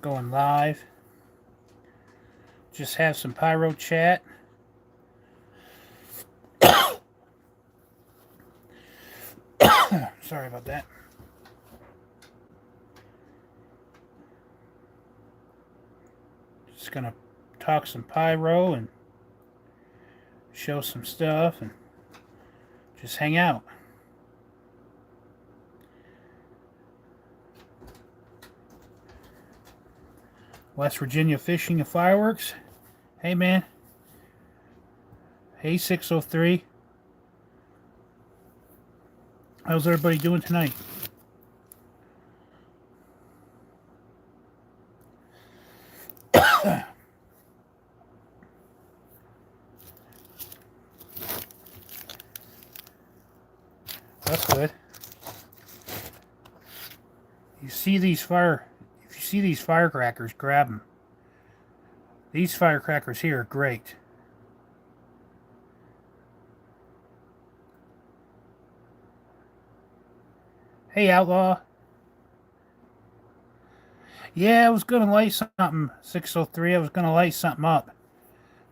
going live. Just have some pyro chat. Sorry about that. Just gonna talk some pyro and show some stuff and just hang out. West Virginia Fishing and Fireworks. Hey, man. Hey, 603. How's everybody doing tonight? That's good. If you see these firecrackers, grab them. These firecrackers here are great. Hey, Outlaw. Yeah, I was going to light something, 603. I was going to light something up.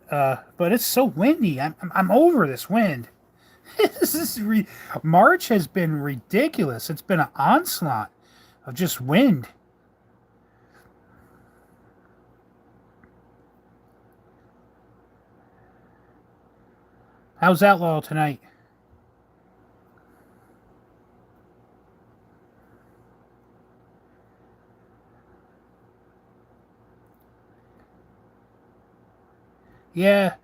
But it's so windy. I'm over this wind. March has been ridiculous. It's been an onslaught of just wind. How's Outlaw tonight? Yeah,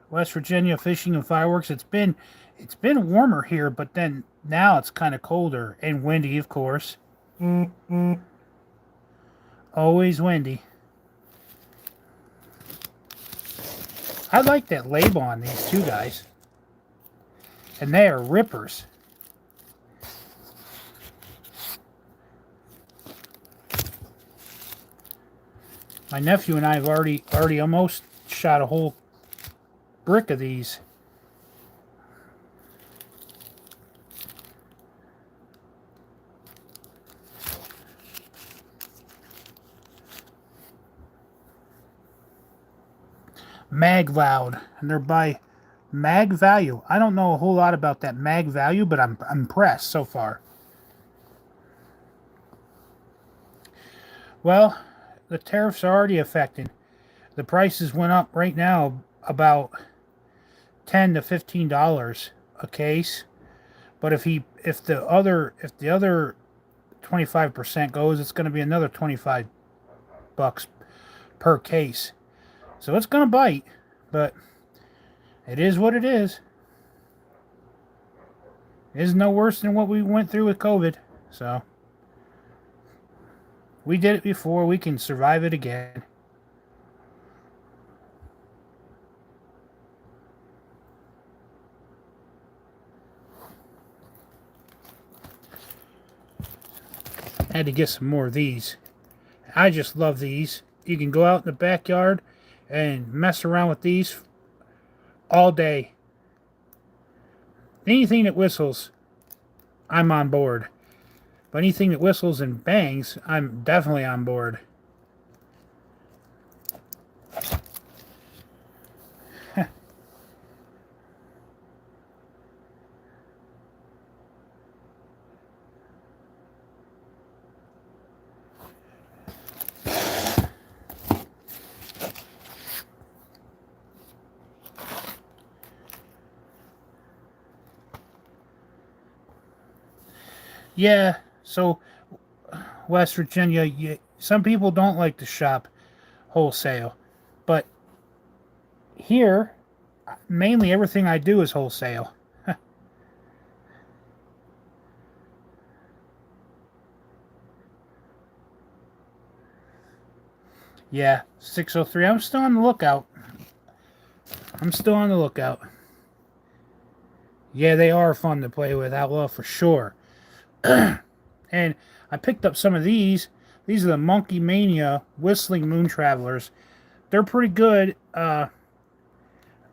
West Virginia Fishing and Fireworks. It's been warmer here, but then now it's kind of colder and windy, of course. Always windy. I like that label on these two guys. And they are rippers. My nephew and I have already almost shot a whole brick of these. Mag Loud, and they're by Mag Value. I don't know a whole lot about that Mag Value, but I'm impressed so far. Well, the tariffs are already affecting. The prices went up right now about $10 to $15 a case. But if the other 25% goes, it's going to be another $25 per case. So it's going to bite, but it is what it is. It is no worse than what we went through with COVID. So we did it before. We can survive it again. I had to get some more of these. I just love these. You can go out in the backyard and mess around with these all day. Anything that whistles, I'm on board. But anything that whistles and bangs, I'm definitely on board. Yeah, so West Virginia, some people don't like to shop wholesale, but here, mainly everything I do is wholesale. Yeah, 603. I'm still on the lookout. Yeah, they are fun to play with, Outlaw, for sure. And I picked up some of these. These are the Monkey Mania Whistling Moon Travelers. They're pretty good. I'm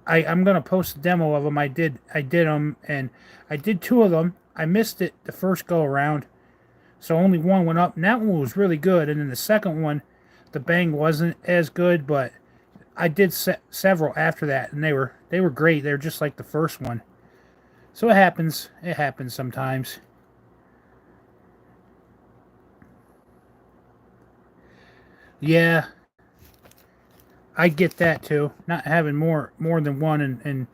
gonna post a demo of them. I did them, and I did 2 of them. I missed it the first go around, so only one went up, and that one was really good. And then the second one, the bang wasn't as good, but I did several after that, and they were great. They were just like the first one. So it happens. It happens sometimes. Yeah, I get that too. Not having more than one in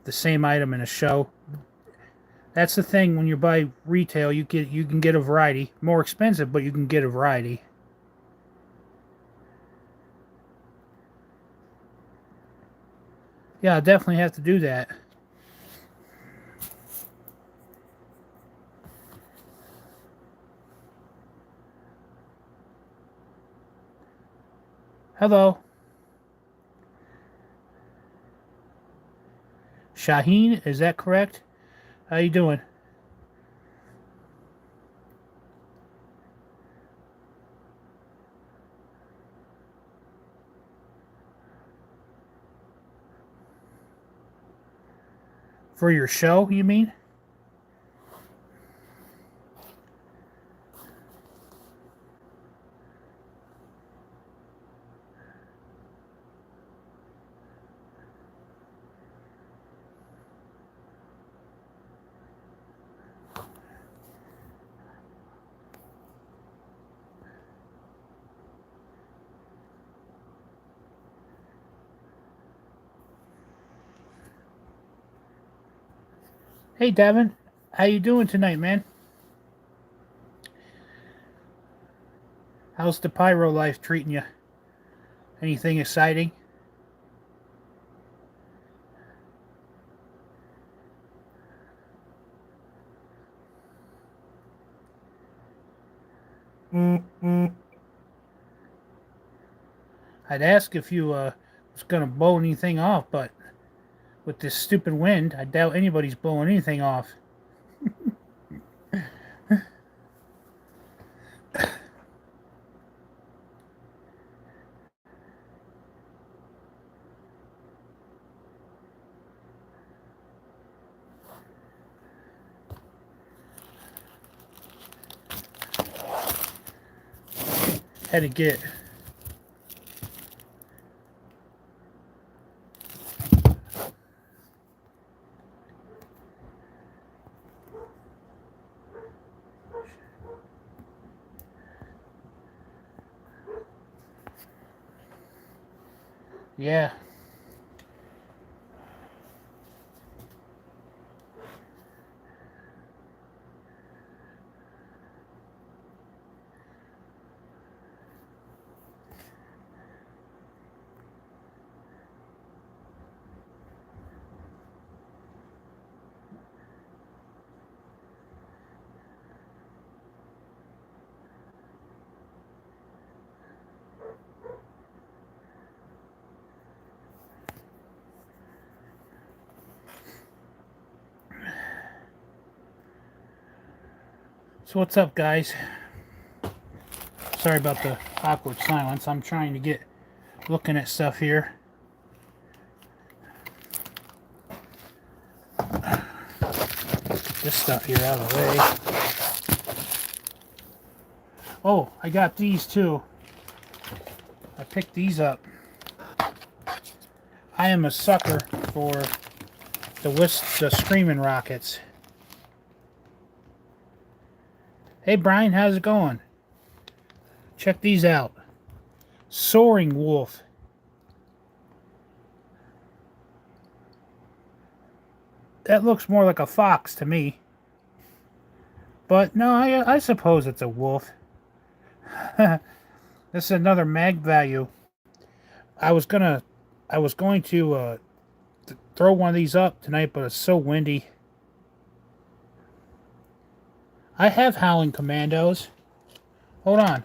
the same item in a show. That's the thing when you buy retail, you can get a variety. More expensive, but you can get a variety. Yeah, I definitely have to do that. Hello. Shaheen, is that correct? How you doing? For your show, you mean? Hey, Devin. How you doing tonight, man? How's the pyro life treating you? Anything exciting? I'd ask if you was gonna blow anything off, but with this stupid wind, I doubt anybody's blowing anything off. Had to get. Yeah. So what's up, guys? Sorry about the awkward silence. I'm trying to get looking at stuff here. Get this stuff here out of the way. Oh, I got these too. I picked these up. I am a sucker for the Screaming Rockets. Hey Brian, how's it going? Check these out. Soaring Wolf. That looks more like a fox to me. But no, I suppose it's a wolf. This is another mag value. I was going to throw one of these up tonight, but it's so windy. I have Howling Commandos. Hold on.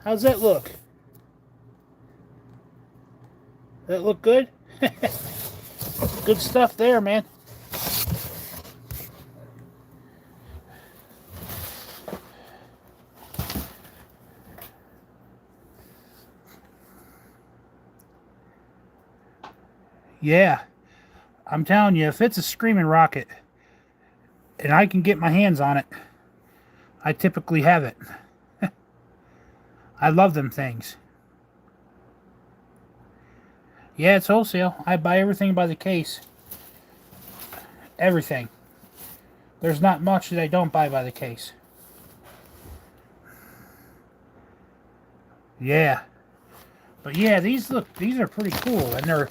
How's that look? That look good? Good stuff there, man. Yeah. I'm telling you, if it's a screaming rocket and I can get my hands on it, I typically have it. I love them things. Yeah, it's wholesale. I buy everything by the case. Everything. There's not much that I don't buy by the case. Yeah. But yeah, these are pretty cool. And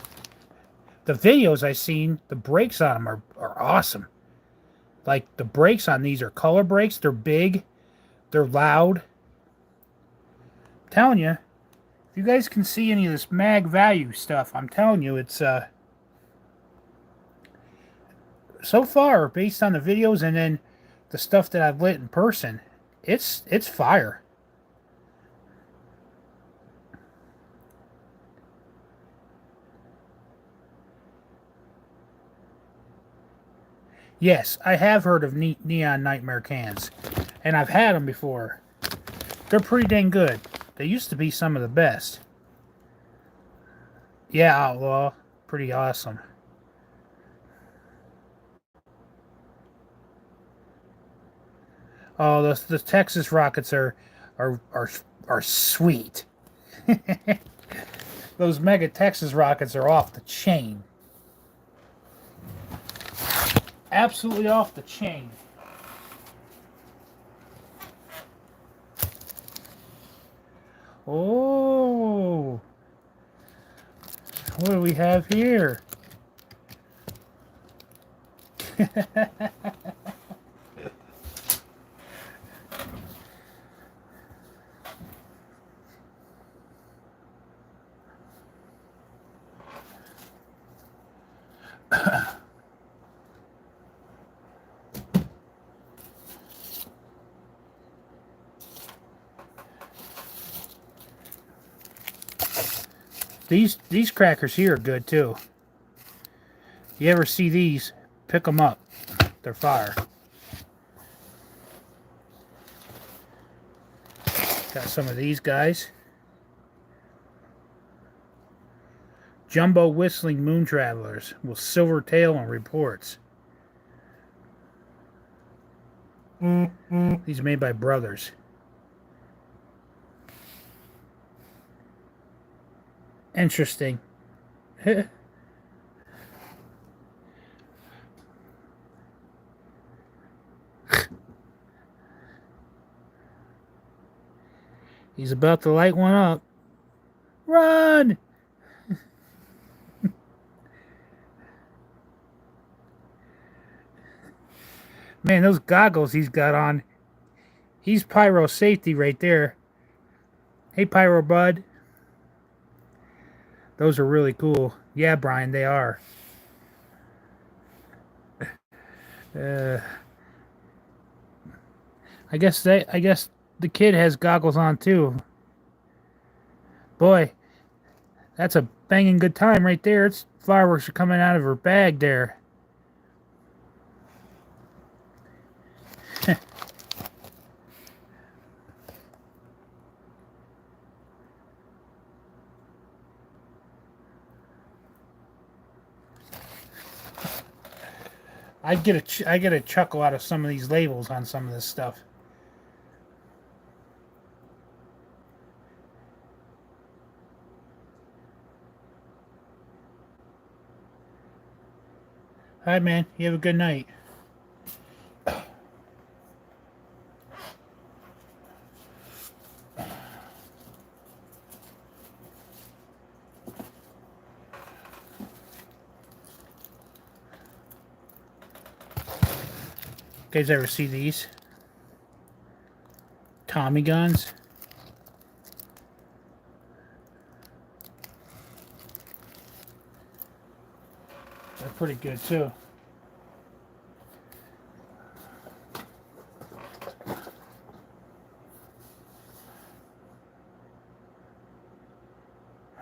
the videos I've seen, the brakes on them are awesome. Like, the brakes on these are color brakes. They're big. They're loud. I'm telling you, if you guys can see any of this mag value stuff, I'm telling you, it's so far, based on the videos and then the stuff that I've lit in person, it's fire. Yes, I have heard of Neon Nightmare cans, and I've had them before. They're pretty dang good. They used to be some of the best. Yeah, Outlaw. Pretty awesome. Oh, the Texas rockets are sweet. Those mega Texas rockets are off the chain. Absolutely off the chain. Oh, what do we have here? These crackers here are good too. You ever see these? Pick them up. They're fire. Got some of these guys. Jumbo whistling moon travelers with silver tail and reports. These are made by brothers. Interesting. He's about to light one up. Run! Man, those goggles he's got on. He's pyro safety right there. Hey, Pyro Bud. Those are really cool. Yeah, Brian, they are. I guess the kid has goggles on too. Boy, that's a banging good time right there. It's fireworks are coming out of her bag there. I get a chuckle out of some of these labels on some of this stuff. All right, man. You have a good night. You guys ever see these? Tommy guns? They're pretty good too.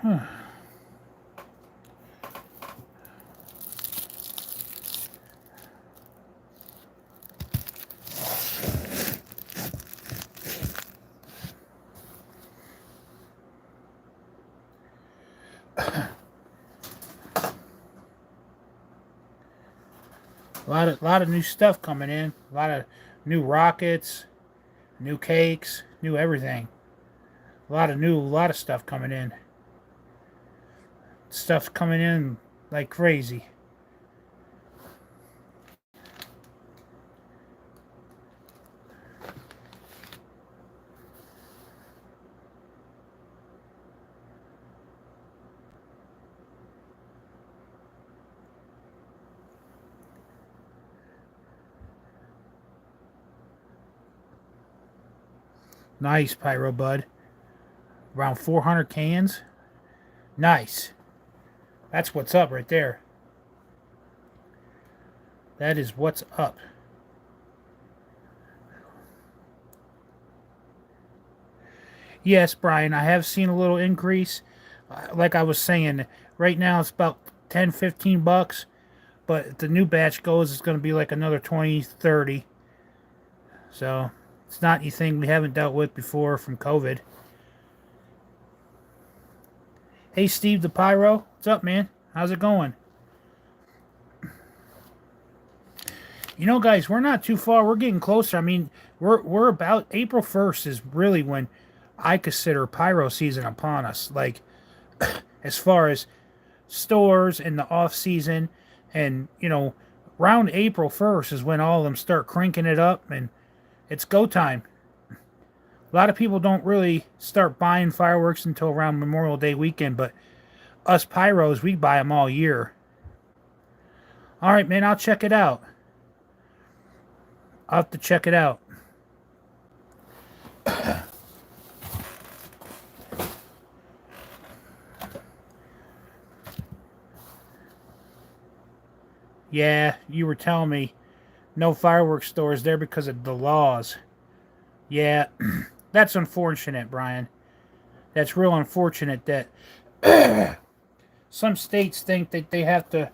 Huh. A lot of new stuff coming in. A lot of new rockets, new cakes, new everything. A lot of stuff coming in. Stuff's coming in like crazy. Nice, Pyro Bud. Around 400 cans. Nice. That's what's up right there. That is what's up. Yes, Brian, I have seen a little increase. Like I was saying, right now it's about 10, 15 bucks. But if the new batch goes, it's going to be like another 20, 30. So it's not anything we haven't dealt with before from COVID. Hey, Steve the Pyro. What's up, man? How's it going? You know, guys, we're not too far. We're getting closer. I mean, we're about April 1st is really when I consider pyro season upon us. Like, as far as stores and the off season, and around April 1st is when all of them start cranking it up, and it's go time. A lot of people don't really start buying fireworks until around Memorial Day weekend, but us pyros, we buy them all year. All right, man, I'll check it out. I'll have to check it out. Yeah, you were telling me no fireworks stores there because of the laws. Yeah, that's unfortunate, Brian. That's real unfortunate that some states think that they have to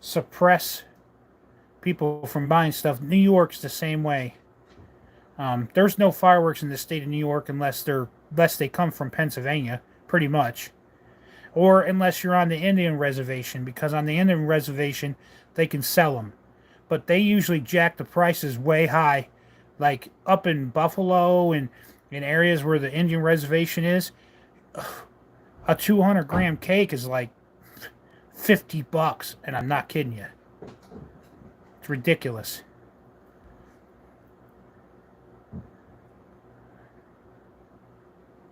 suppress people from buying stuff. New York's the same way. There's no fireworks in the state of New York unless they come from Pennsylvania, pretty much, or unless you're on the Indian reservation, because on the Indian reservation they can sell them, but they usually jack the prices way high, like up in Buffalo and in areas where the Indian reservation is. A 200-gram cake is like $50, and I'm not kidding you. It's ridiculous.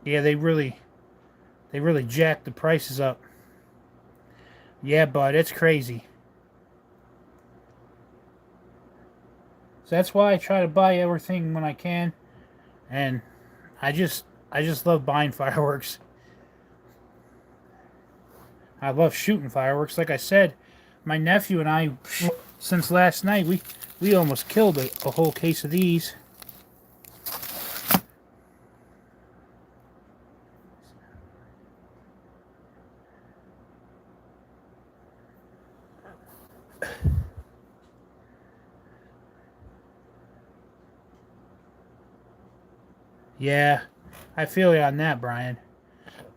Yeah, they really jacked the prices up. Yeah, bud, it's crazy. So that's why I try to buy everything when I can, and I just love buying fireworks. I love shooting fireworks. Like I said, my nephew and I, since last night, we almost killed a whole case of these. Yeah, I feel you on that, Brian.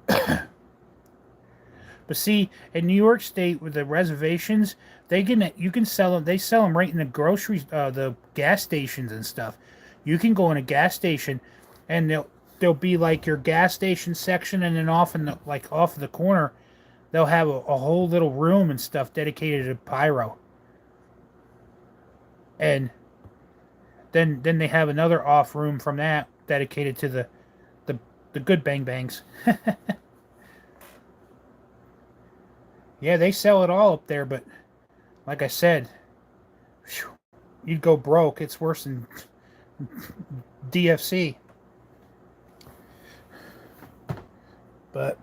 But see, in New York State with the reservations, you can sell them. They sell them right in the the gas stations and stuff. You can go in a gas station, and there'll be like your gas station section, and then off of the corner, they'll have a whole little room and stuff dedicated to pyro, and then they have another off room from that dedicated to the the good bang bangs. Yeah, they sell it all up there, but like I said, whew, you'd go broke. It's worse than DFC. But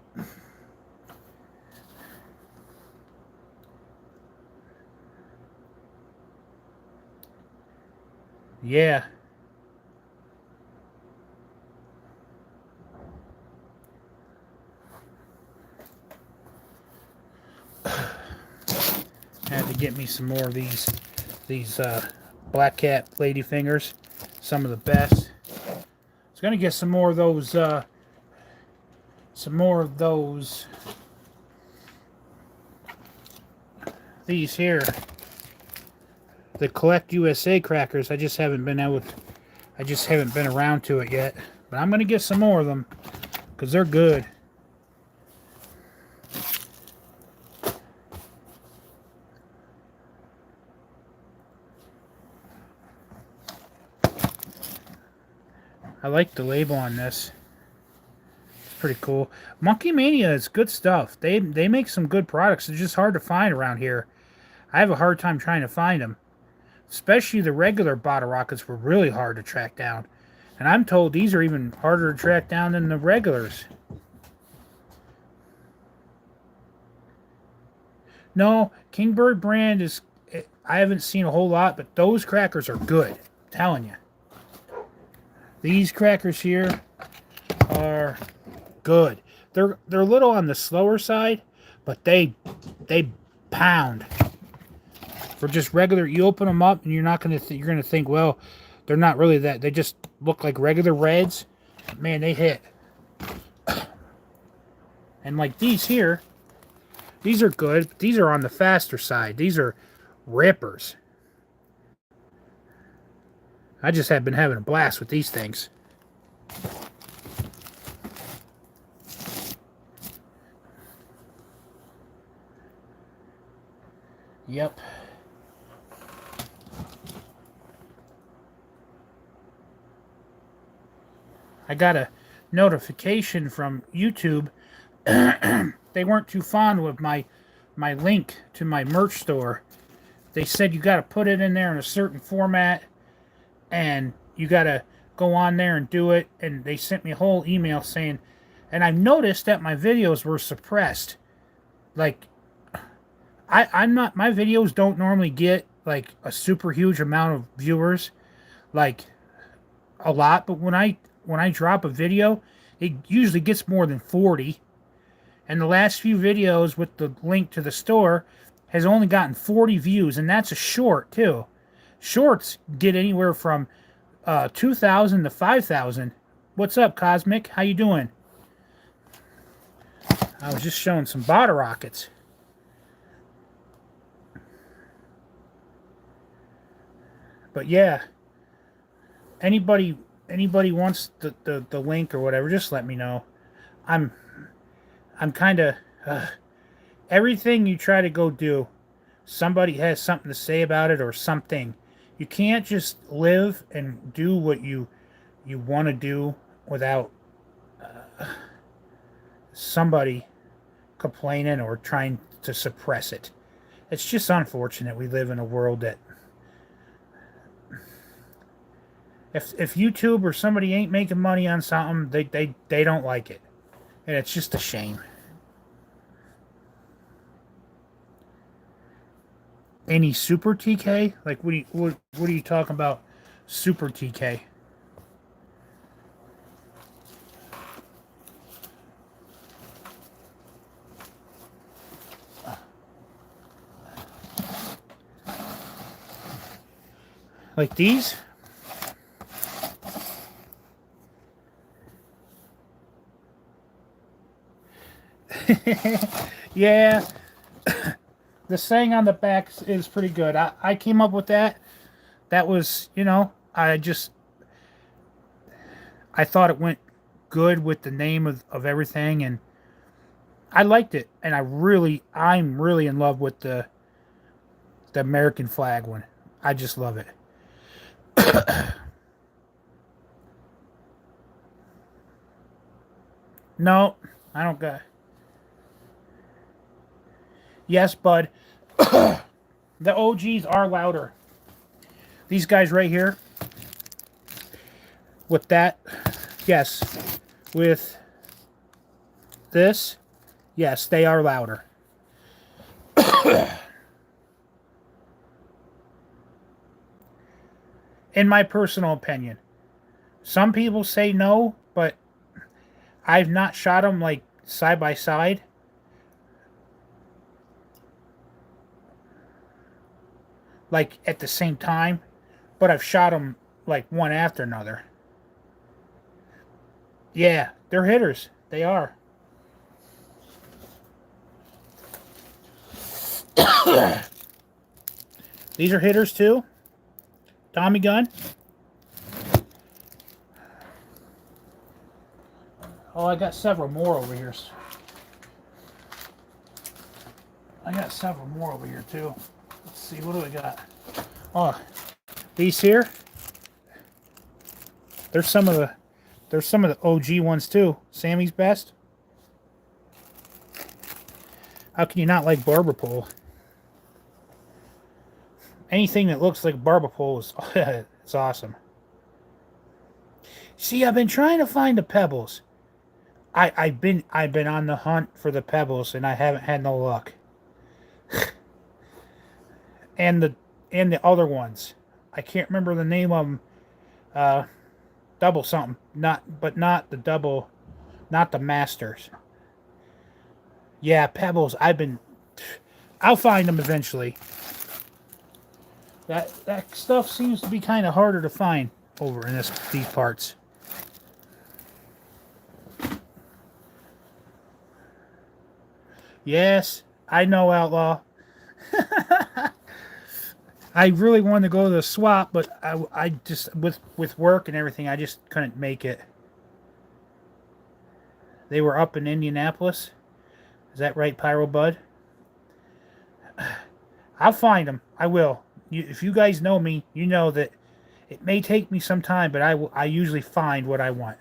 yeah, I had to get me some more of these Black Cat lady fingers, some of the best. I was gonna get some more of those these here. the Collect USA crackers. I just haven't been around to it yet. But I'm gonna get some more of them because they're good. I like the label on this. It's pretty cool. Monkey Mania is good stuff. They make some good products. They're just hard to find around here. I have a hard time trying to find them. Especially the regular bottle rockets were really hard to track down. And I'm told these are even harder to track down than the regulars. No, Kingbird brand is... I haven't seen a whole lot, but those crackers are good. I'm telling you. These crackers here are good. They're a little on the slower side, but they pound. For just regular, you open them up and you're not gonna you're gonna think, well, they're not really that. They just look like regular Reds. Man, they hit. And like these here, these are good. But these are on the faster side. These are rippers. I just have been having a blast with these things. Yep. I got a notification from YouTube. They weren't too fond with my link to my merch store. They said you got to put it in there in a certain format, and you got to go on there and do it. And they sent me a whole email saying, and I've noticed that my videos were suppressed. Like, I'm not, my videos don't normally get like a super huge amount of viewers, like a lot, but when I drop a video, it usually gets more than 40. And the last few videos with the link to the store has only gotten 40 views, and that's a short too. Shorts get anywhere from 2,000 to 5,000. What's up, Cosmic? How you doing? I was just showing some bottle rockets. But yeah, anybody wants the link or whatever, just let me know. I'm kind of everything you try to go do, somebody has something to say about it or something. You can't just live and do what you want to do without somebody complaining or trying to suppress it. It's just unfortunate we live in a world that if YouTube or somebody ain't making money on something, they don't like it. And it's just a shame. Any Super TK? Like, what are you talking about? Super TK? Like these? Yeah. The saying on the back is pretty good. I came up with that. That was, I thought it went good with the name of everything, and I liked it. And I'm really in love with the American flag one. I just love it. No, I don't got. Yes, bud. The OGs are louder. These guys right here. With that, yes. With this, yes, they are louder. In my personal opinion. Some people say no, but I've not shot them like side by side. Like at the same time, but I've shot them like one after another. Yeah, they're hitters. They are. These are hitters too. Tommy gun. Oh, I got several more over here. I got several more over here too. Let's see, what do we got? Oh, these here. There's some of the OG ones too. Sammy's Best. How can you not like barber pole? Anything that looks like barber pole is it's awesome. See, I've been trying to find the pebbles. I've been on the hunt for the pebbles and I haven't had no luck. and the other ones. I can't remember the name of them. Double something. Not the double, not the masters. Yeah, pebbles. I'll find them eventually. That stuff seems to be kind of harder to find over in these parts. Yes, I know, Outlaw. I really wanted to go to the swap, but I just with work and everything, I just couldn't make it. They were up in Indianapolis. Is that right, Pyro Bud? I'll find them. I will. If you guys know me, you know that it may take me some time, but I usually find what I want.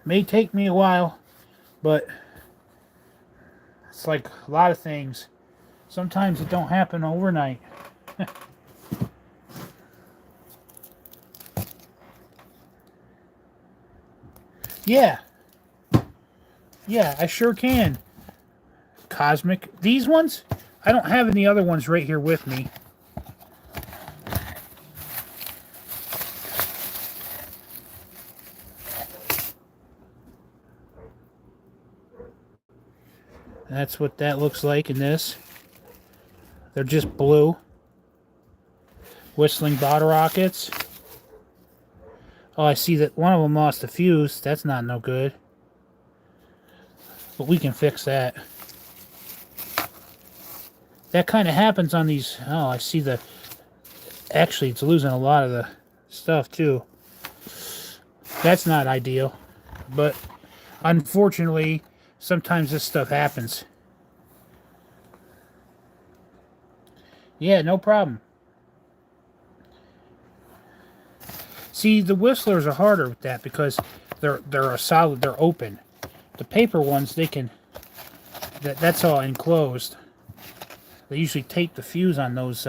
May take me a while, but it's like a lot of things. Sometimes it don't happen overnight. Yeah. Yeah, I sure can. Cosmic. These ones? I don't have any other ones right here with me. That's what that looks like in this. They're just blue. Whistling bottle rockets. Oh, I see that one of them lost a fuse. That's not no good. But we can fix that. That kind of happens on these. Oh, I see the... Actually, it's losing a lot of the stuff, too. That's not ideal. But, unfortunately, sometimes this stuff happens. Yeah, no problem. See, the whistlers are harder with that because they're a solid, they're open. The paper ones, they can, that's all enclosed. They usually tape the fuse on those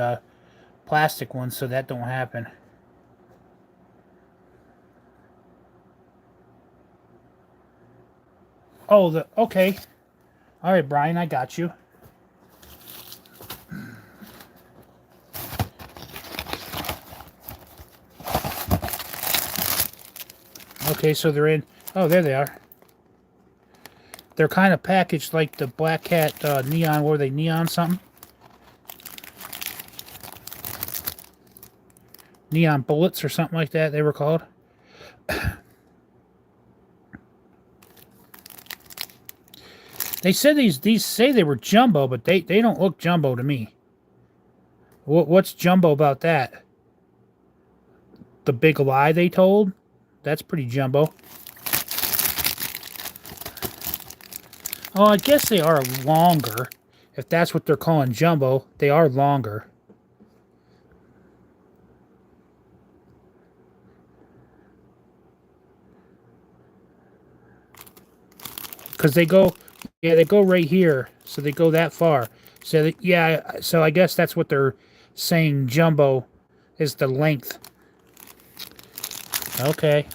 plastic ones so that don't happen. Oh, okay. All right, Brian, I got you. Okay, so they're in. Oh, there they are. They're kind of packaged like the Black Cat neon. What were they? Neon something? Neon bullets or something like that they were called. They said these say they were jumbo, but they don't look jumbo to me. What's jumbo about that? The big lie they told? That's pretty jumbo. Oh, I guess they are longer. If that's what they're calling jumbo, they are longer. Because they go, yeah, they go right here. So they go that far. So, yeah, so I guess that's what they're saying jumbo is the length. Okay.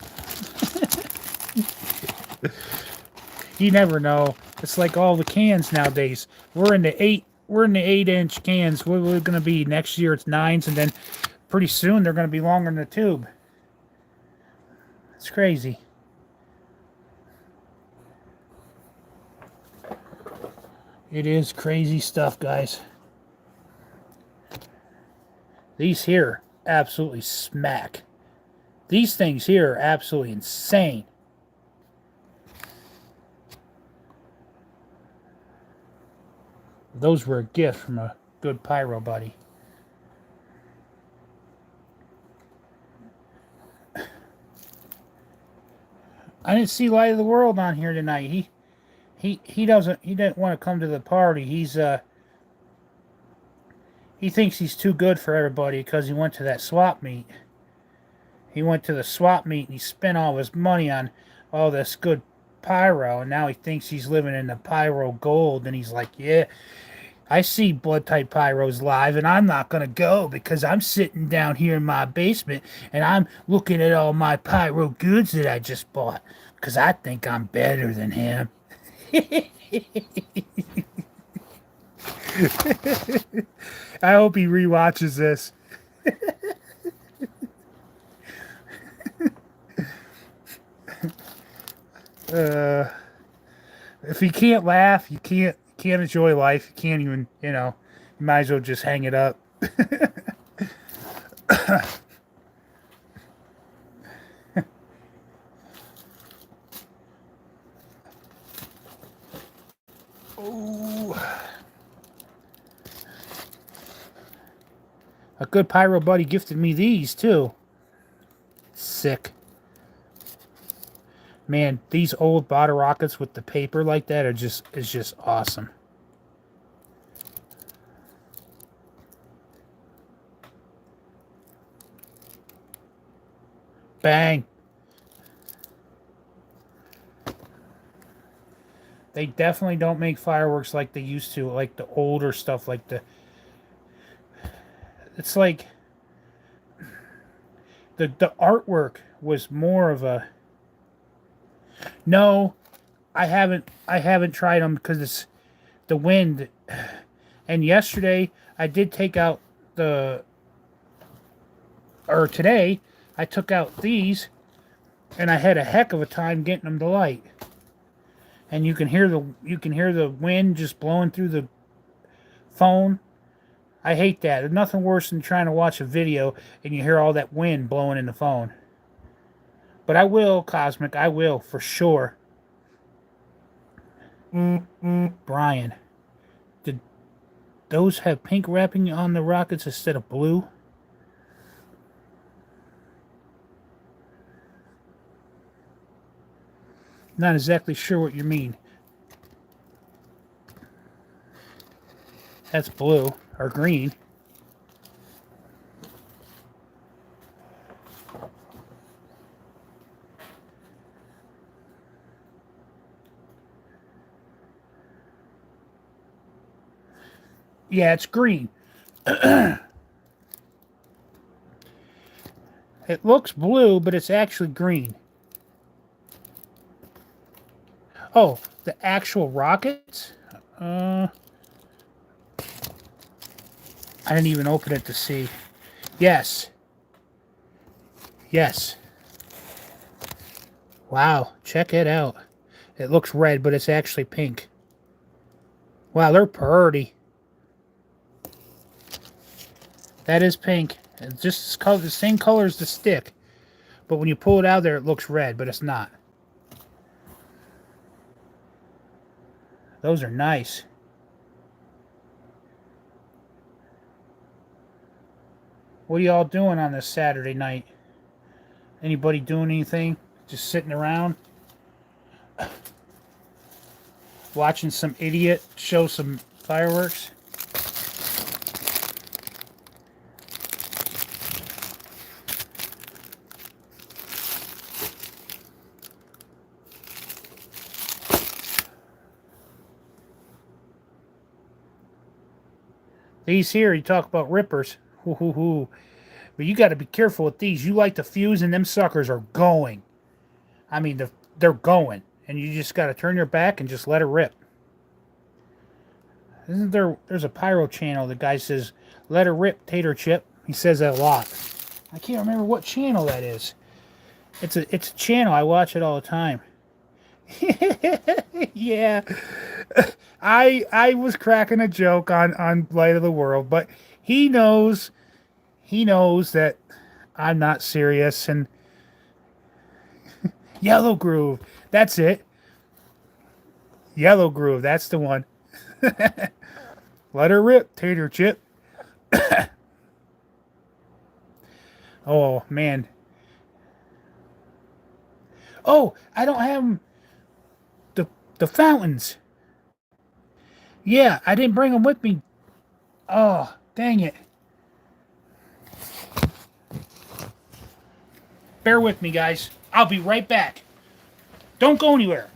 You never know. It's like all the cans nowadays. We're in the 8-inch cans. What are going to be next year? It's 9s, and then pretty soon they're going to be longer than the tube. It's crazy. It is crazy stuff, guys. These here absolutely smack. These things here are absolutely insane. Those were a gift from a good pyro buddy. I didn't see Light of the World on here tonight. He didn't want to come to the party. He thinks he's too good for everybody because he went to that swap meet. He went to the swap meet and he spent all his money on all this good pyro, and now he thinks he's living in the pyro gold, and he's like, yeah, I see blood type pyros live, and I'm not gonna go because I'm sitting down here in my basement and I'm looking at all my pyro goods that I just bought because I think I'm better than him. I hope he rewatches this. If he can't laugh, you can't enjoy life. You can't even, you might as well just hang it up. Oh. A good pyro buddy gifted me these too. Sick. Man, these old bottle rockets with the paper like that is just awesome. Bang. They definitely don't make fireworks like they used to, like the older stuff, like it's like the artwork was more of a. No, I haven't tried them because it's the wind. And yesterday I did take out today I took out these, and I had a heck of a time getting them to light. And you can hear the wind just blowing through the phone. I hate that. There's nothing worse than trying to watch a video and you hear all that wind blowing in the phone. But I will, Cosmic. I will, for sure. Brian, did those have pink wrapping on the rockets instead of blue? Not exactly sure what you mean. That's blue or green. Yeah, it's green. It looks blue, but it's actually green. Oh, the actual rockets? I didn't even open it to see. Yes. Yes. Wow, check it out. It looks red, but it's actually pink. Wow, they're pretty. That is pink. It's just the same color as the stick. But when you pull it out of there, it looks red, but it's not. Those are nice. What are y'all doing on this Saturday night? Anybody doing anything? Just sitting around? Watching some idiot show some fireworks? These here, you talk about rippers. Hoo, hoo, hoo. But you got to be careful with these. You light the fuse and them suckers are going. I mean, they're going. And you just got to turn your back and just let it rip. There's a pyro channel. The guy says, let it rip, tater chip. He says that a lot. I can't remember what channel that is. It's a channel. I watch it all the time. Yeah. I was cracking a joke on Light of the World, but he knows that I'm not serious. And Yellow Groove, that's it. Yellow Groove, that's the one. Let her rip, tater chip. Oh, man. Oh, I don't have the fountains. Yeah, I didn't bring them with me. Oh, dang it. Bear with me, guys. I'll be right back. Don't go anywhere.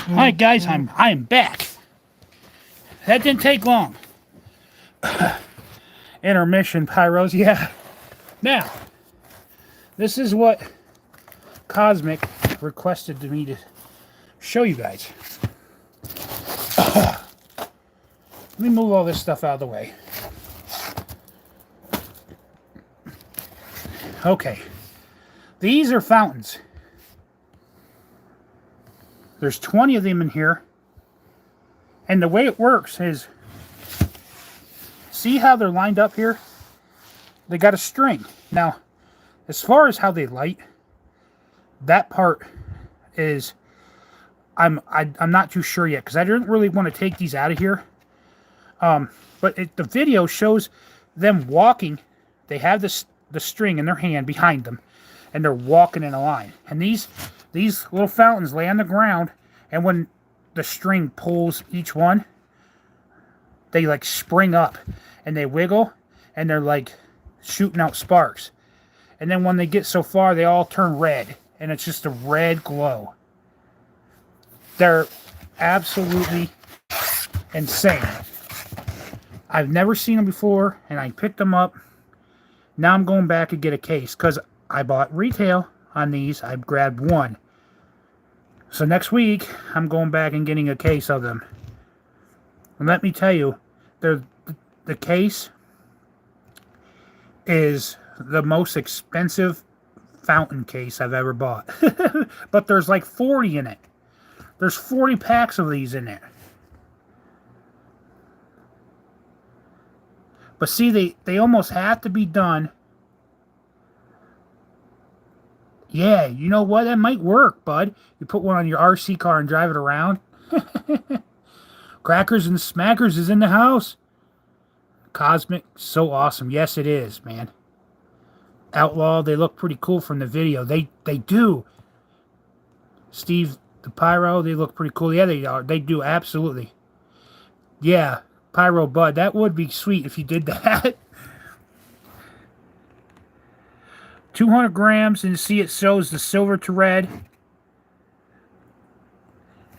All right, guys, I'm back. That didn't take long. Intermission, Pyros, yeah. Now, this is what Cosmic requested me to show you guys. Let me move all this stuff out of the way. Okay. These are fountains. There's 20 of them in here. And the way it works is, see how they're lined up here? They got a string. Now, as far as how they light, that part is, I'm not too sure yet, because I didn't really want to take these out of here. But the video shows them walking. They have the string in their hand behind them, and they're walking in a line. And these little fountains lay on the ground, and when the string pulls each one, they like spring up, and they wiggle, and they're like shooting out sparks. And then when they get so far, they all turn red, and it's just a red glow. They're absolutely insane. I've never seen them before, and I picked them up. Now I'm going back and get a case, because I bought retail on these. I grabbed one. So next week, I'm going back and getting a case of them. And let me tell you, the case is the most expensive fountain case I've ever bought. But there's like 40 in it. There's 40 packs of these in there. But see, they almost have to be done. Yeah, you know what? That might work, bud. You put one on your RC car and drive it around. Crackers and Smackers is in the house. Cosmic, so awesome. Yes, it is, man. Outlaw, they look pretty cool from the video. They do. Steve the Pyro, they look pretty cool. Yeah, they are. They do, absolutely. Yeah, Pyro Bud, that would be sweet if you did that. 200 grams, and see it shows the silver to red.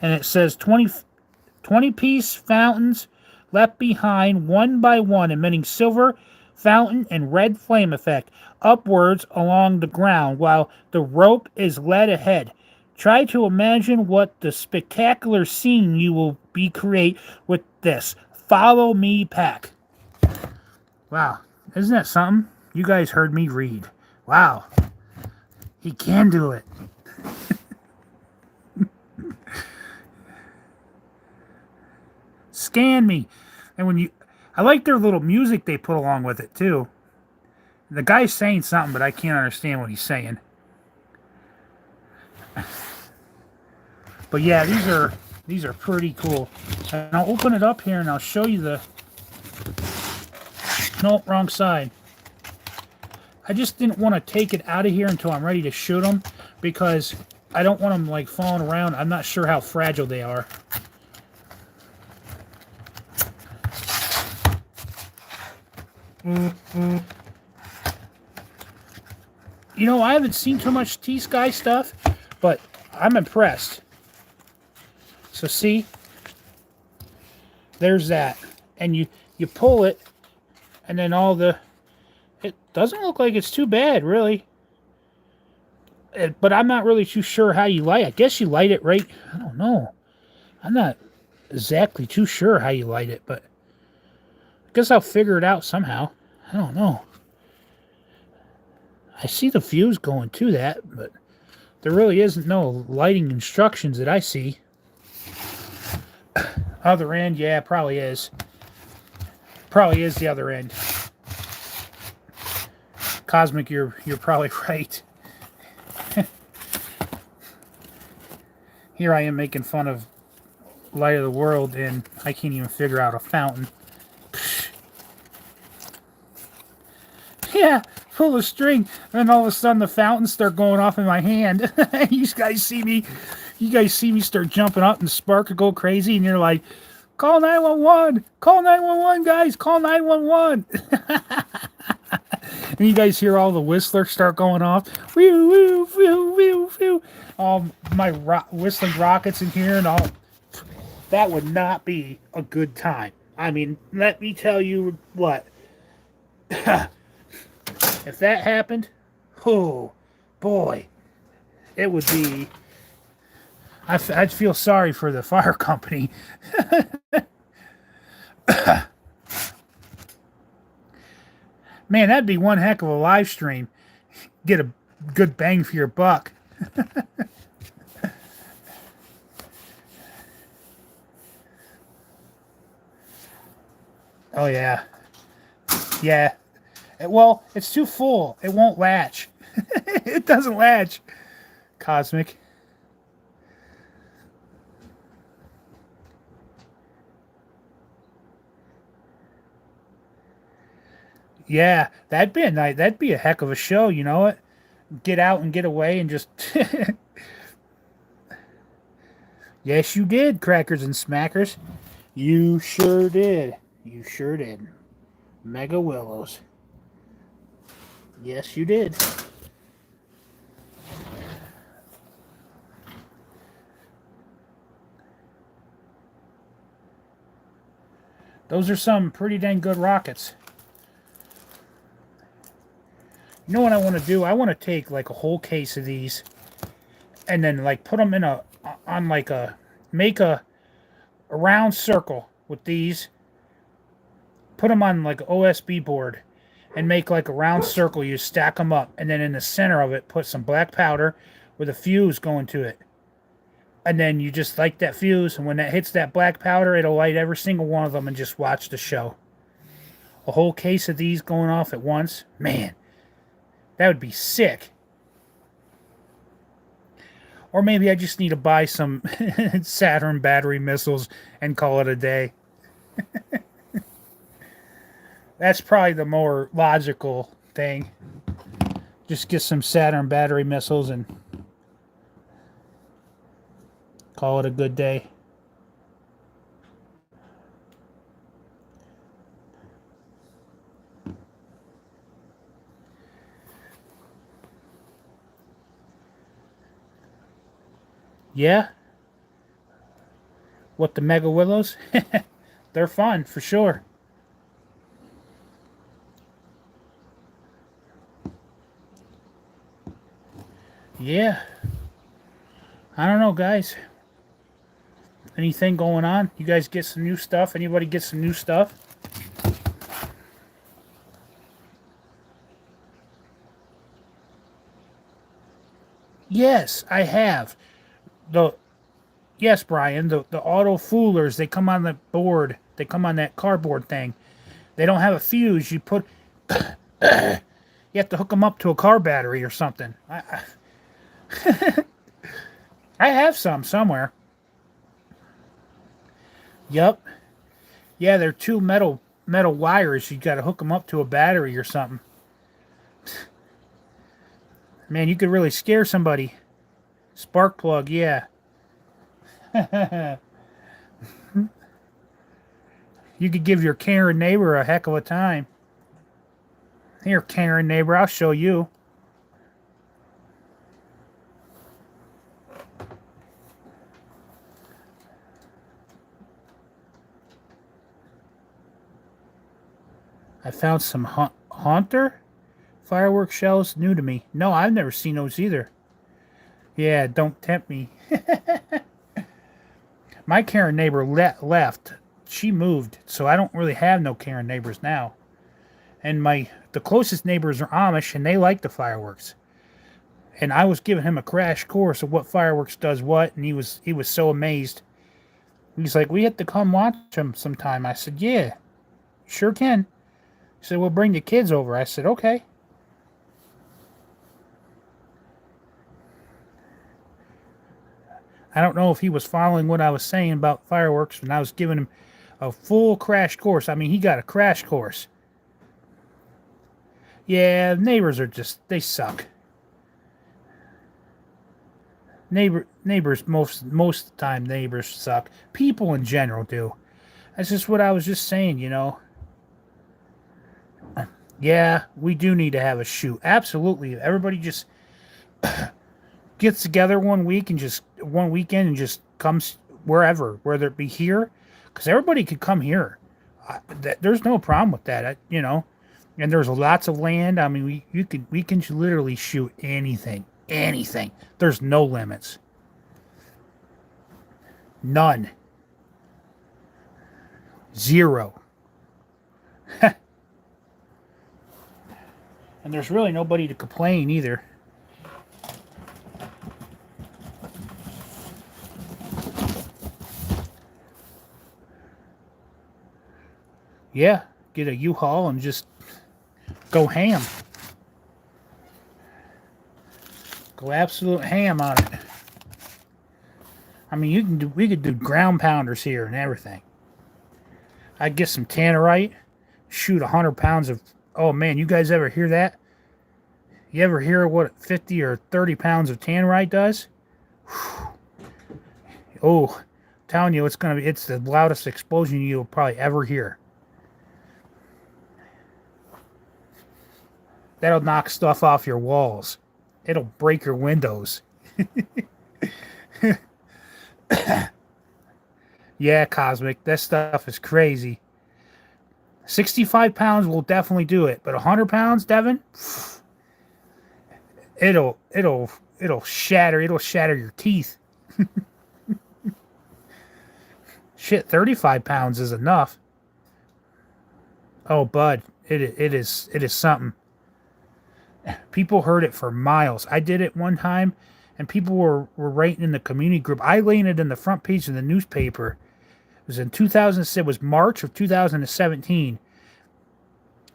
And it says 20-piece fountains left behind one by one, emitting silver fountain and red flame effect upwards along the ground while the rope is led ahead. Try to imagine what the spectacular scene you will be create with this. Follow me pack. Wow, isn't that something? You guys heard me read. Wow, he can do it. Scan me. And I like their little music they put along with it too. The guy's saying something, but I can't understand what he's saying. But yeah, these are pretty cool. And I'll open it up here and I'll show you the... No, wrong side. I just didn't want to take it out of here until I'm ready to shoot them, because I don't want them like falling around. I'm not sure how fragile they are. You know, I haven't seen too much T-Sky stuff, but I'm impressed. So see, there's that. And you pull it, and then it doesn't look like it's too bad, really. But I'm not really too sure how you light it. I guess you light it right. I don't know. I'm not exactly too sure how you light it, but Guess I'll figure it out somehow. I don't know. I see the fuse going to that, but there really isn't no lighting instructions that I see. Other end, yeah, probably is. Probably is the other end. Cosmic, you're probably right. Here I am making fun of Light of the World, and I can't even figure out a fountain. Yeah, pull a string, and all of a sudden the fountains start going off in my hand. You guys see me start jumping up and the spark will go crazy, and you're like, call 911, call 911, guys, call 911. And you guys hear all the whistlers start going off. Whew, whew, whew, whew, whew. All my whistling rockets in here and all. That would not be a good time. I mean, let me tell you what. If that happened, oh, boy, it would be... I'd feel sorry for the fire company. Man, that'd be one heck of a live stream. Get a good bang for your buck. Oh, yeah. Yeah. Well, it's too full. It won't latch. It doesn't latch. Cosmic. Yeah, that'd be a night. That'd be a heck of a show. You know what? Get out and get away and just. Yes, you did, crackers and smackers. You sure did. You sure did. Mega Willows. Yes, you did. Those are some pretty dang good rockets. You know what I want to do? I want to take like a whole case of these and then like put them in make a round circle with these. Put them on like an OSB board and make like a round circle. You stack them up, and then in the center of it put some black powder with a fuse going to it. And then you just light that fuse, and when that hits that black powder, it'll light every single one of them, and just watch the show. A whole case of these going off at once? Man, that would be sick. Or maybe I just need to buy some Saturn battery missiles and call it a day. That's probably the more logical thing. Just get some Saturn battery missiles and call it a good day. Yeah? What, the Mega Willows? They're fun, for sure. Yeah. I don't know, guys. Anything going on? You guys get some new stuff? Anybody get some new stuff? Yes, I have. Yes, Brian, the auto foolers, they come on the board. They come on that cardboard thing. They don't have a fuse. You put... you have to hook them up to a car battery or something. I have some somewhere. Yep. Yeah, they're two metal wires. You got to hook them up to a battery or something. Man, you could really scare somebody. Spark plug, yeah. You could give your Karen neighbor a heck of a time. Here, Karen neighbor, I'll show you. I found some Haunter firework shells, new to me. No, I've never seen those either. Yeah, don't tempt me. My Karen neighbor left. she moved, so I don't really have no caring neighbors now. And the closest neighbors are Amish, and they like the fireworks. And I was giving him a crash course of what fireworks does what, and he was so amazed. He's like, "We have to come watch them sometime." I said, "Yeah, sure can." He said, "We'll bring the kids over." I said, "Okay." I don't know if he was following what I was saying about fireworks, and I was giving him a full crash course. I mean, he got a crash course. Yeah, neighbors are they suck. Neighbors most of the time neighbors suck. People in general do. That's just what I was just saying, you know. Yeah, we do need to have a shoot. Absolutely. Everybody just gets together one weekend and just comes wherever, whether it be here, because everybody could come here. There's no problem with that, you know. And there's lots of land. I mean, we can literally shoot anything, anything. There's no limits, none, zero, and there's really nobody to complain either. Yeah, get a U-Haul and just go ham. Go absolute ham on it. I mean, we could do ground pounders here and everything. I'd get some tannerite, shoot 100 pounds of. Oh man, you guys ever hear that? You ever hear what 50 or 30 pounds of tannerite does? Whew. Oh, I'm telling you, it's the loudest explosion you'll probably ever hear. That'll knock stuff off your walls. It'll break your windows. Yeah, Cosmic, that stuff is crazy. 65 pounds will definitely do it, but 100 pounds, Devin, it'll shatter your teeth. Shit, 35 pounds is enough. Oh, bud, it is something. People heard it for miles. I did it one time, and people were writing in the community group. I laid it in the front page of the newspaper. It was in 2006. It was March of 2017.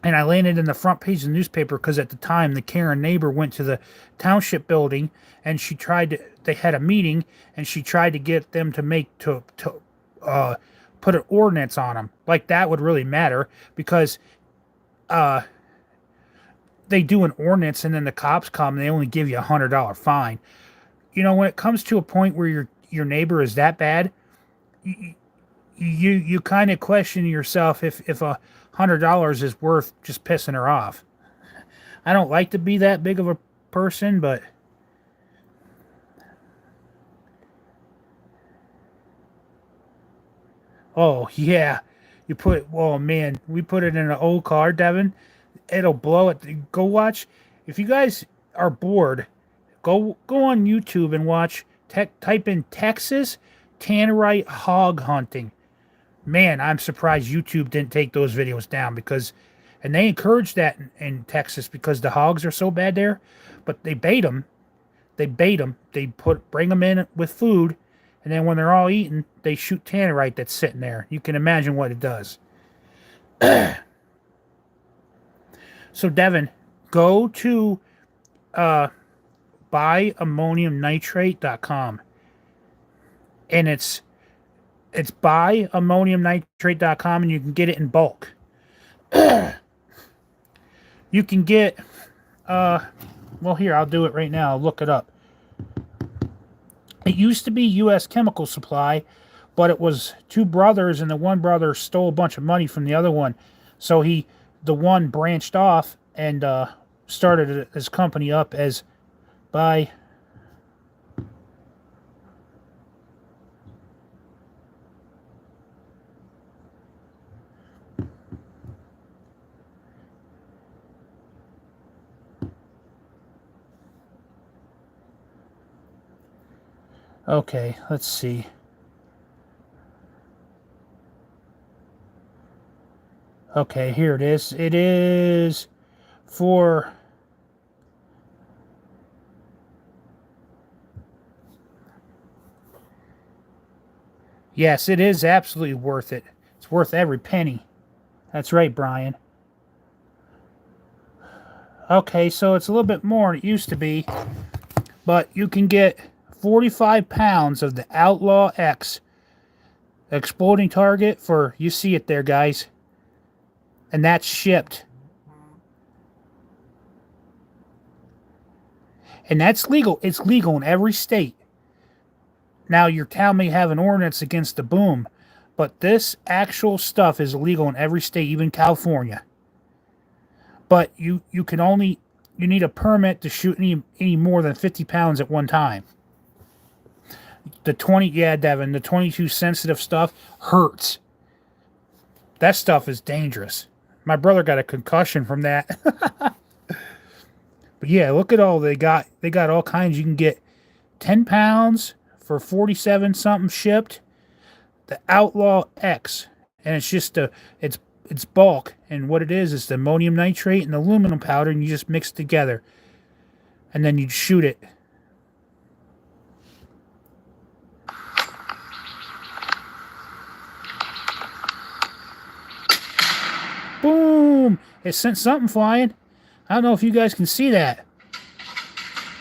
And I landed in the front page of the newspaper because at the time the Karen neighbor went to the township building and they had a meeting and she tried to get them to put an ordinance on them. Like that would really matter because they do an ordinance and then the cops come and they only give you $100 fine. You know, when it comes to a point where your neighbor is that bad, you kind of question yourself if $100 is worth just pissing her off. I don't like to be that big of a person, but oh yeah, oh man, we put it in an old car, Devin. It'll blow it. Go watch. If you guys are bored, go on YouTube and watch. Type in Texas tannerite hog hunting. Man, I'm surprised YouTube didn't take those videos down and they encourage that in Texas because the hogs are so bad there. But they bait them. They bait them. They bring them in with food, and then when they're all eaten, they shoot tannerite that's sitting there. You can imagine what it does. So Devin, go to buyammoniumnitrate.com, and it's buyammoniumnitrate.com, and you can get it in bulk. You can get well, here, I'll do it right now. I'll look it up. It used to be U.S. Chemical Supply, but it was two brothers, and the one brother stole a bunch of money from the other one. So the one branched off and started his company up as Buy. Okay, let's see. Okay, here it is. It is for... Yes, it is absolutely worth it. It's worth every penny. That's right, Brian. Okay, so it's a little bit more than it used to be, but you can get 45 pounds of the Outlaw X exploding target for, you see it there, guys, and that's shipped. And that's legal. It's legal in every state. Now, your town may have an ordinance against the boom, but this actual stuff is illegal in every state, even California. But you can only, you need a permit to shoot any more than 50 pounds at one time. The 20, yeah, Devin, the 22 sensitive stuff hurts. That stuff is dangerous. My brother got a concussion from that. But yeah, look at all they got. They got all kinds. You can get 10 pounds for 47 something shipped. The Outlaw X, and it's just it's bulk, and what it is the ammonium nitrate and aluminum powder, and you just mix it together, and then you shoot it. Boom! It sent something flying. I don't know if you guys can see that.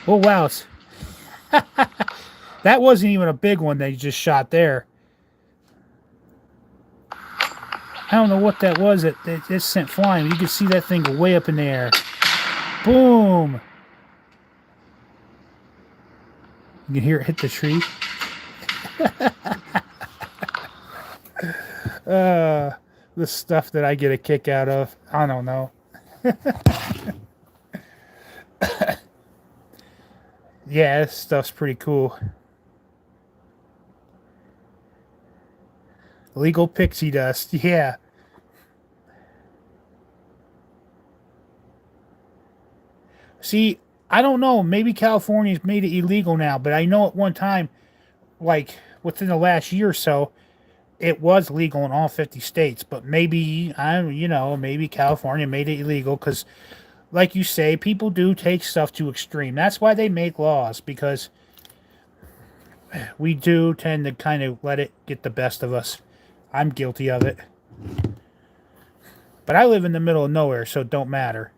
Oh wow, it's that wasn't even a big one that you just shot there. I don't know what that was. It sent flying. You can see that thing go way up in the air. Boom! You can hear it hit the tree. The stuff that I get a kick out of. I don't know. Yeah, this stuff's pretty cool. Legal pixie dust. Yeah. See, I don't know. Maybe California's made it illegal now, but I know at one time, like within the last year or so, it was legal in all 50 states. But maybe maybe California made it illegal because, like you say, people do take stuff to extreme. That's why they make laws, because we do tend to kind of let it get the best of us. I'm guilty of it. But I live in the middle of nowhere, so it don't matter.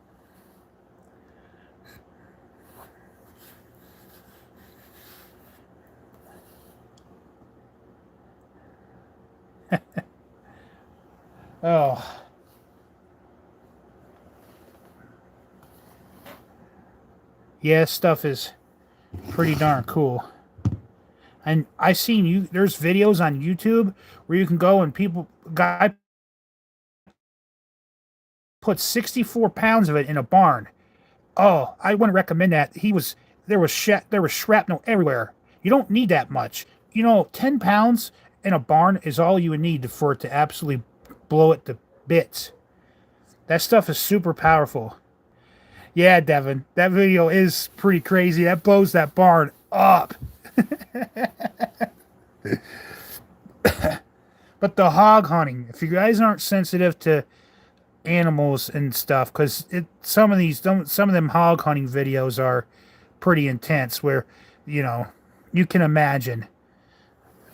Oh. Yeah, stuff is pretty darn cool. And I seen there's videos on YouTube where you can go and guy put 64 pounds of it in a barn. Oh, I wouldn't recommend that. There was shrapnel everywhere. You don't need that much. 10 pounds in a barn is all you would need for it to absolutely blow it to bits. That stuff is super powerful. Yeah, Devin, that video is pretty crazy. That blows that barn up. But the hog hunting, if you guys aren't sensitive to animals and stuff, because some of them hog hunting videos are pretty intense, where you can imagine.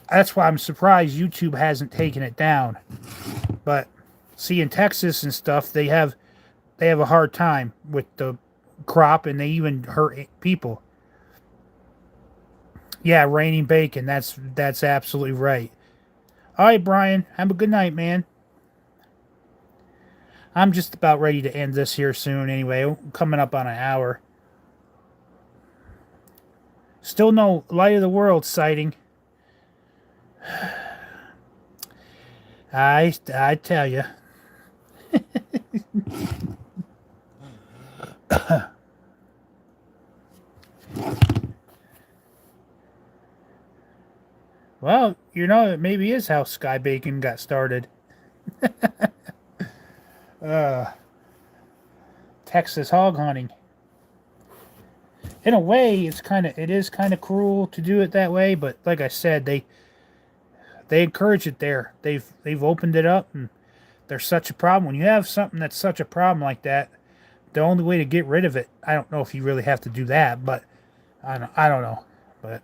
That's why I'm surprised YouTube hasn't taken it down. But see, in Texas and stuff, they have a hard time with the crop, and they even hurt people. Yeah, raining bacon. That's absolutely right. All right, Brian. Have a good night, man. I'm just about ready to end this here soon anyway. Coming up on an hour. Still no Light of the World sighting. I tell you. Well, it maybe is how Sky Bacon got started. Texas hog hunting. In a way, it is kind of cruel to do it that way, but like I said, they encourage it there. They've opened it up, and They're such a problem. When you have something that's such a problem like that, the only way to get rid of it, I don't know if you really have to do that, but I don't know. But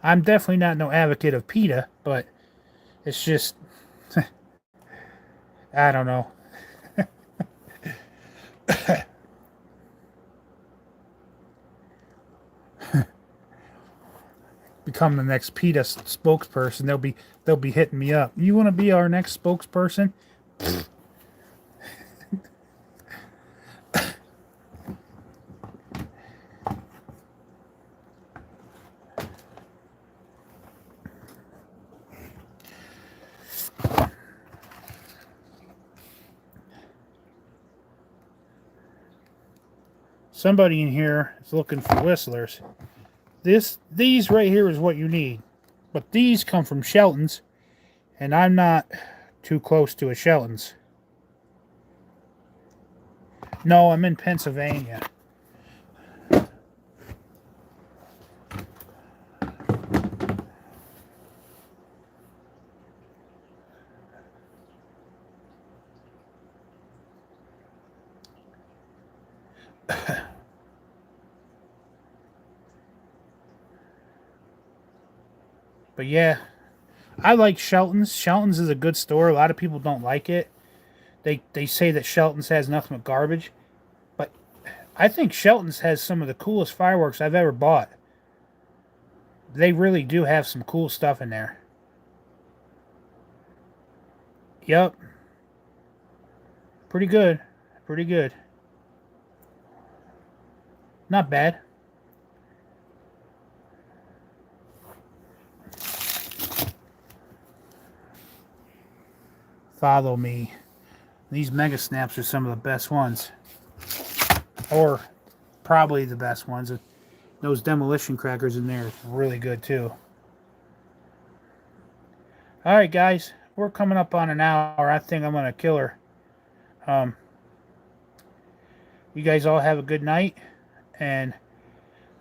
I'm definitely not no advocate of PETA, but it's just, I don't know. Become the next PETA spokesperson. They'll be hitting me up. You want to be our next spokesperson? Somebody in here is looking for whistlers. These right here is what you need. But these come from Shelton's, and I'm not too close to a Shelton's. No, I'm in Pennsylvania. But yeah, I like Shelton's. Shelton's is a good store. A lot of people don't like it. They say that Shelton's has nothing but garbage. But I think Shelton's has some of the coolest fireworks I've ever bought. They really do have some cool stuff in there. Yep. Pretty good. Pretty good. Not bad. Follow me. These Mega Snaps are some of the best ones. Or probably the best ones. Those demolition crackers in there are really good too. Alright guys, we're coming up on an hour. I think I'm going to kill her. You guys all have a good night. And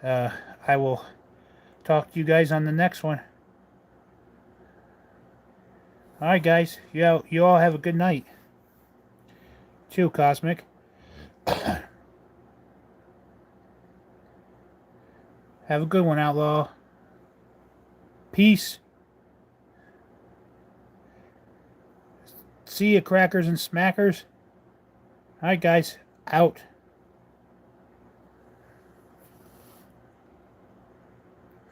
I will talk to you guys on the next one. Alright guys, you all have a good night. Chew, Cosmic. Have a good one, Outlaw. Peace. See ya, crackers and smackers. Alright guys, out.